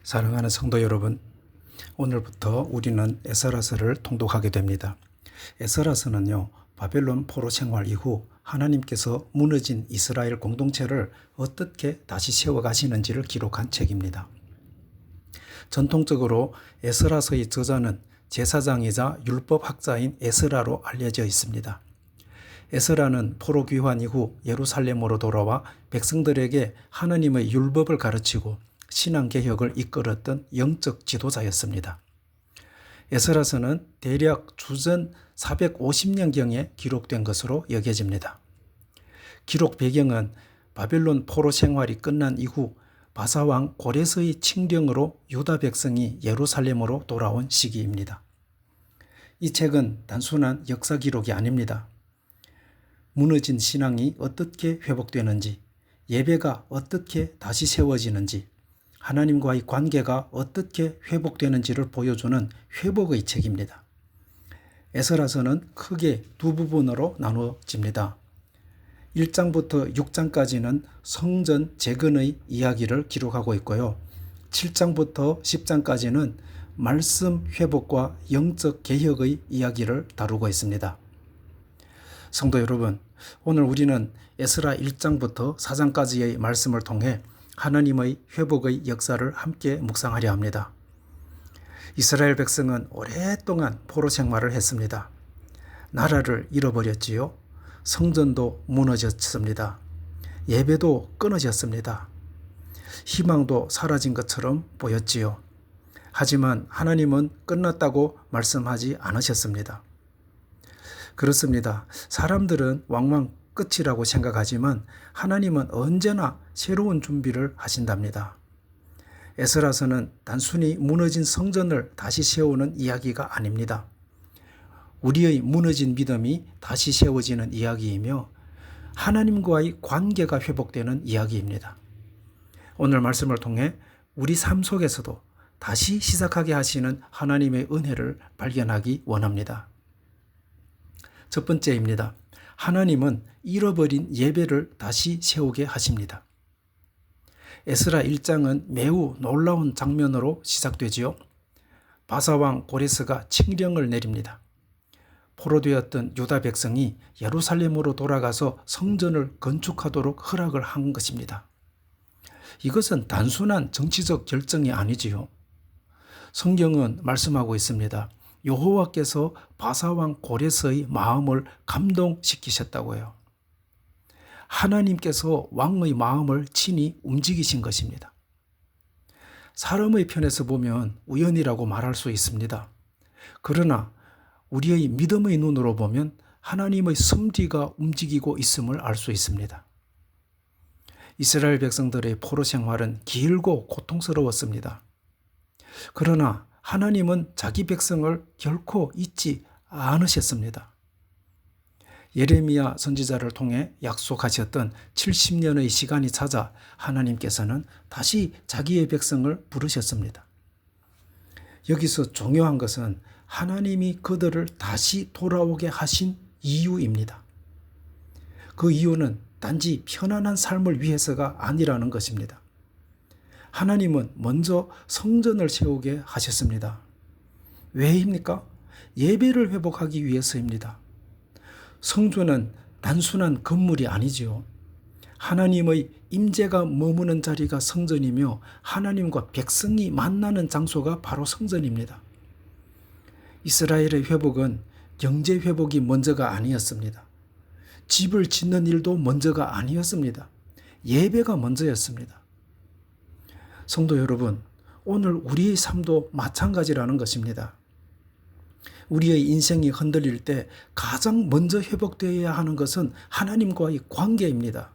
사랑하는 성도 여러분, 오늘부터 우리는 에스라서를 통독하게 됩니다. 에스라서는요, 바벨론 포로 생활 이후 하나님께서 무너진 이스라엘 공동체를 어떻게 다시 세워가시는지를 기록한 책입니다. 전통적으로 에스라서의 저자는 제사장이자 율법학자인 에스라로 알려져 있습니다. 에스라는 포로 귀환 이후 예루살렘으로 돌아와 백성들에게 하나님의 율법을 가르치고 신앙개혁을 이끌었던 영적 지도자였습니다. 에스라서는 대략 주전 450년경에 기록된 것으로 여겨집니다. 기록 배경은 바벨론 포로 생활이 끝난 이후 바사왕 고레스의 칙령으로 유다 백성이 예루살렘으로 돌아온 시기입니다. 이 책은 단순한 역사 기록이 아닙니다. 무너진 신앙이 어떻게 회복되는지, 예배가 어떻게 다시 세워지는지, 하나님과의 관계가 어떻게 회복되는지를 보여주는 회복의 책입니다. 에스라서는 크게 두 부분으로 나누어집니다. 1장부터 6장까지는 성전 재건의 이야기를 기록하고 있고요. 7장부터 10장까지는 말씀 회복과 영적 개혁의 이야기를 다루고 있습니다. 성도 여러분, 오늘 우리는 에스라 1장부터 4장까지의 말씀을 통해 하나님의 회복의 역사를 함께 묵상하려 합니다. 이스라엘 백성은 오랫동안 포로 생활을 했습니다. 나라를 잃어버렸지요. 성전도 무너졌습니다. 예배도 끊어졌습니다. 희망도 사라진 것처럼 보였지요. 하지만 하나님은 끝났다고 말씀하지 않으셨습니다. 그렇습니다. 사람들은 왕왕 끝이라고 생각하지만 하나님은 언제나 새로운 준비를 하신답니다. 에스라서는 단순히 무너진 성전을 다시 세우는 이야기가 아닙니다. 우리의 무너진 믿음이 다시 세워지는 이야기이며 하나님과의 관계가 회복되는 이야기입니다. 오늘 말씀을 통해 우리 삶 속에서도 다시 시작하게 하시는 하나님의 은혜를 발견하기 원합니다. 첫 번째입니다. 하나님은 잃어버린 예배를 다시 세우게 하십니다. 에스라 1장은 매우 놀라운 장면으로 시작되지요. 바사왕 고레스가 칙령을 내립니다. 포로되었던 유다 백성이 예루살렘으로 돌아가서 성전을 건축하도록 허락을 한 것입니다. 이것은 단순한 정치적 결정이 아니지요. 성경은 말씀하고 있습니다. 여호와께서 바사왕 고레스의 마음을 감동시키셨다고요. 하나님께서 왕의 마음을 친히 움직이신 것입니다. 사람의 편에서 보면 우연이라고 말할 수 있습니다. 그러나 우리의 믿음의 눈으로 보면 하나님의 섭리가 움직이고 있음을 알 수 있습니다. 이스라엘 백성들의 포로 생활은 길고 고통스러웠습니다. 그러나 하나님은 자기 백성을 결코 잊지 않으셨습니다. 예레미야 선지자를 통해 약속하셨던 70년의 시간이 찾아 하나님께서는 다시 자기의 백성을 부르셨습니다. 여기서 중요한 것은 하나님이 그들을 다시 돌아오게 하신 이유입니다. 그 이유는 단지 편안한 삶을 위해서가 아니라는 것입니다. 하나님은 먼저 성전을 세우게 하셨습니다. 왜입니까? 예배를 회복하기 위해서입니다. 성전은 단순한 건물이 아니지요. 하나님의 임재가 머무는 자리가 성전이며 하나님과 백성이 만나는 장소가 바로 성전입니다. 이스라엘의 회복은 경제 회복이 먼저가 아니었습니다. 집을 짓는 일도 먼저가 아니었습니다. 예배가 먼저였습니다. 성도 여러분, 오늘 우리의 삶도 마찬가지라는 것입니다. 우리의 인생이 흔들릴 때 가장 먼저 회복되어야 하는 것은 하나님과의 관계입니다.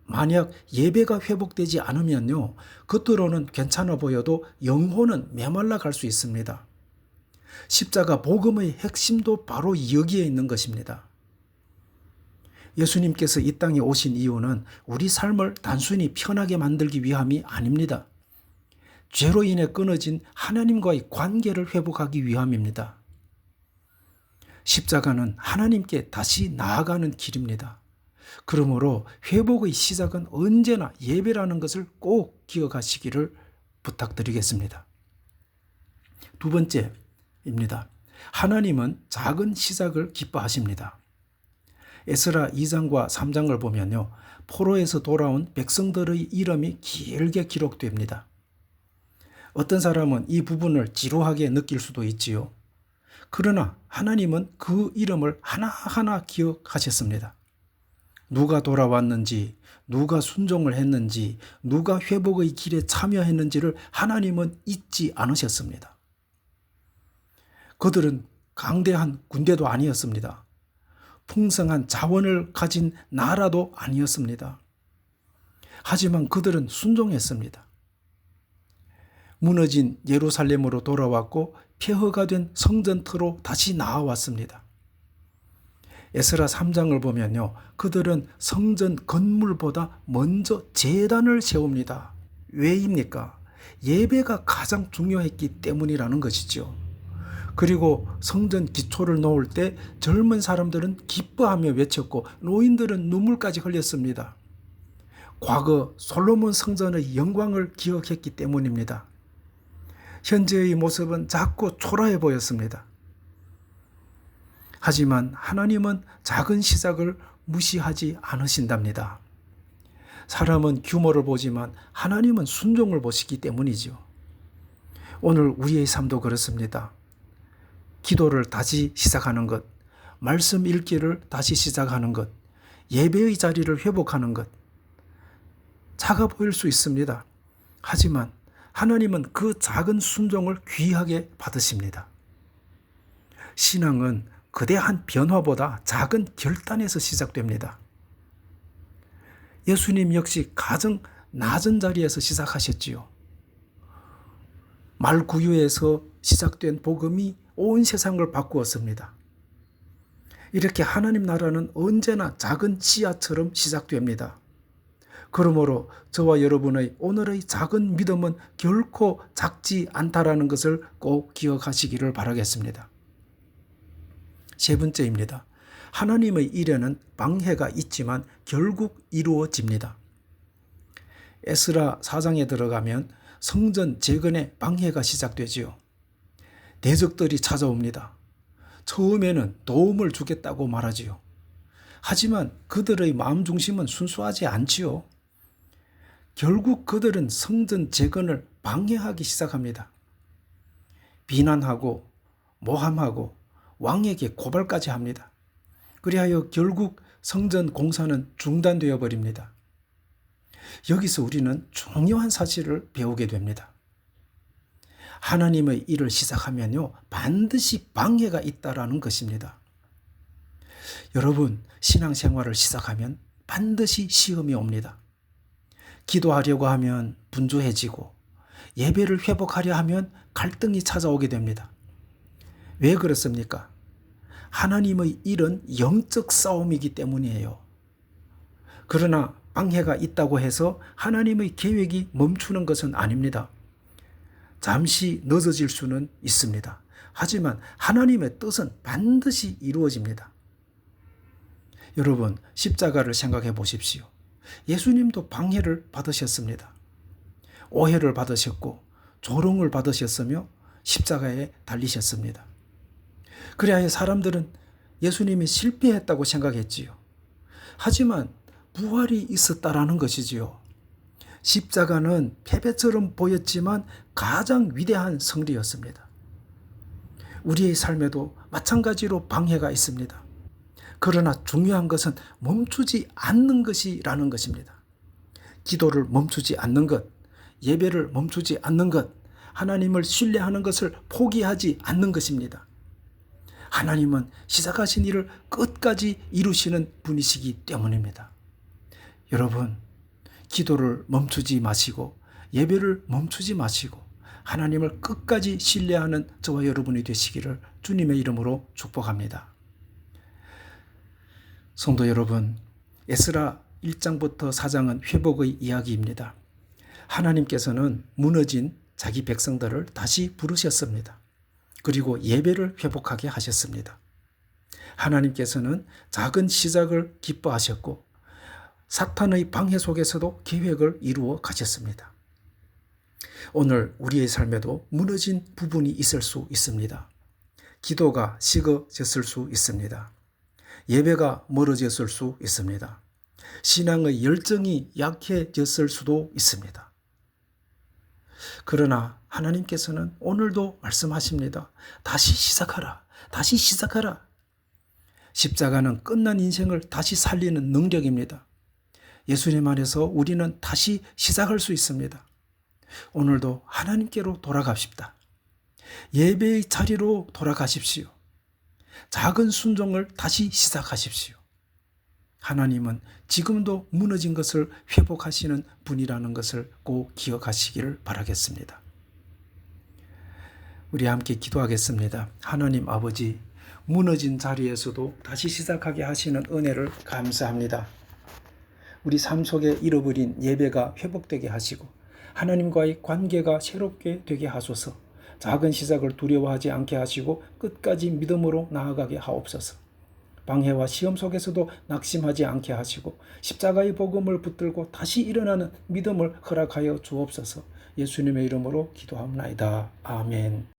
만약 예배가 회복되지 않으면요, 겉으로는 괜찮아 보여도 영혼은 메말라 갈 수 있습니다. 십자가 복음의 핵심도 바로 여기에 있는 것입니다. 예수님께서 이 땅에 오신 이유는 우리 삶을 단순히 편하게 만들기 위함이 아닙니다. 죄로 인해 끊어진 하나님과의 관계를 회복하기 위함입니다. 십자가는 하나님께 다시 나아가는 길입니다. 그러므로 회복의 시작은 언제나 예배라는 것을 꼭 기억하시기를 부탁드리겠습니다. 두 번째입니다. 하나님은 작은 시작을 기뻐하십니다. 에스라 2장과 3장을 보면요, 포로에서 돌아온 백성들의 이름이 길게 기록됩니다. 어떤 사람은 이 부분을 지루하게 느낄 수도 있지요. 그러나 하나님은 그 이름을 하나하나 기억하셨습니다. 누가 돌아왔는지, 누가 순종을 했는지, 누가 회복의 길에 참여했는지를 하나님은 잊지 않으셨습니다. 그들은 강대한 군대도 아니었습니다. 풍성한 자원을 가진 나라도 아니었습니다. 하지만 그들은 순종했습니다. 무너진 예루살렘으로 돌아왔고 폐허가 된 성전터로 다시 나아왔습니다. 에스라 3장을 보면요, 그들은 성전 건물보다 먼저 제단을 세웁니다. 왜입니까? 예배가 가장 중요했기 때문이라는 것이죠. 그리고 성전 기초를 놓을 때 젊은 사람들은 기뻐하며 외쳤고 노인들은 눈물까지 흘렸습니다. 과거 솔로몬 성전의 영광을 기억했기 때문입니다. 현재의 모습은 작고 초라해 보였습니다. 하지만 하나님은 작은 시작을 무시하지 않으신답니다. 사람은 규모를 보지만 하나님은 순종을 보시기 때문이죠. 오늘 우리의 삶도 그렇습니다. 기도를 다시 시작하는 것, 말씀 읽기를 다시 시작하는 것, 예배의 자리를 회복하는 것, 작아 보일 수 있습니다. 하지만 하나님은 그 작은 순종을 귀하게 받으십니다. 신앙은 거대한 변화보다 작은 결단에서 시작됩니다. 예수님 역시 가장 낮은 자리에서 시작하셨지요. 말구유에서 시작된 복음이 온 세상을 바꾸었습니다. 이렇게 하나님 나라는 언제나 작은 씨앗처럼 시작됩니다. 그러므로 저와 여러분의 오늘의 작은 믿음은 결코 작지 않다라는 것을 꼭 기억하시기를 바라겠습니다. 세 번째입니다. 하나님의 일에는 방해가 있지만 결국 이루어집니다. 에스라 4장에 들어가면 성전 재건의 방해가 시작되지요. 대적들이 찾아옵니다. 처음에는 도움을 주겠다고 말하지요. 하지만 그들의 마음 중심은 순수하지 않지요. 결국 그들은 성전 재건을 방해하기 시작합니다. 비난하고 모함하고 왕에게 고발까지 합니다. 그리하여 결국 성전 공사는 중단되어 버립니다. 여기서 우리는 중요한 사실을 배우게 됩니다. 하나님의 일을 시작하면요, 반드시 방해가 있다라는 것입니다. 여러분, 신앙생활을 시작하면 반드시 시험이 옵니다. 기도하려고 하면 분주해지고 예배를 회복하려 하면 갈등이 찾아오게 됩니다. 왜 그렇습니까? 하나님의 일은 영적 싸움이기 때문이에요. 그러나 방해가 있다고 해서 하나님의 계획이 멈추는 것은 아닙니다. 잠시 늦어질 수는 있습니다. 하지만 하나님의 뜻은 반드시 이루어집니다. 여러분, 십자가를 생각해 보십시오. 예수님도 방해를 받으셨습니다. 오해를 받으셨고 조롱을 받으셨으며 십자가에 달리셨습니다. 그래야 사람들은 예수님이 실패했다고 생각했지요. 하지만 부활이 있었다라는 것이지요. 십자가는 패배처럼 보였지만 가장 위대한 승리였습니다. 우리의 삶에도 마찬가지로 방해가 있습니다. 그러나 중요한 것은 멈추지 않는 것이라는 것입니다. 기도를 멈추지 않는 것, 예배를 멈추지 않는 것, 하나님을 신뢰하는 것을 포기하지 않는 것입니다. 하나님은 시작하신 일을 끝까지 이루시는 분이시기 때문입니다. 여러분, 기도를 멈추지 마시고 예배를 멈추지 마시고 하나님을 끝까지 신뢰하는 저와 여러분이 되시기를 주님의 이름으로 축복합니다. 성도 여러분, 에스라 1장부터 4장은 회복의 이야기입니다. 하나님께서는 무너진 자기 백성들을 다시 부르셨습니다. 그리고 예배를 회복하게 하셨습니다. 하나님께서는 작은 시작을 기뻐하셨고 사탄의 방해 속에서도 계획을 이루어 가셨습니다. 오늘 우리의 삶에도 무너진 부분이 있을 수 있습니다. 기도가 식어졌을 수 있습니다. 예배가 멀어졌을 수 있습니다. 신앙의 열정이 약해졌을 수도 있습니다. 그러나 하나님께서는 오늘도 말씀하십니다. 다시 시작하라. 다시 시작하라. 십자가는 끝난 인생을 다시 살리는 능력입니다. 예수님 안에서 우리는 다시 시작할 수 있습니다. 오늘도 하나님께로 돌아갑시다. 예배의 자리로 돌아가십시오. 작은 순종을 다시 시작하십시오. 하나님은 지금도 무너진 것을 회복하시는 분이라는 것을 꼭 기억하시기를 바라겠습니다. 우리 함께 기도하겠습니다. 하나님 아버지, 무너진 자리에서도 다시 시작하게 하시는 은혜를 감사합니다. 우리 삶 속에 잃어버린 예배가 회복되게 하시고 하나님과의 관계가 새롭게 되게 하소서. 작은 시작을 두려워하지 않게 하시고 끝까지 믿음으로 나아가게 하옵소서. 방해와 시험 속에서도 낙심하지 않게 하시고 십자가의 복음을 붙들고 다시 일어나는 믿음을 허락하여 주옵소서. 예수님의 이름으로 기도합니다. 아멘.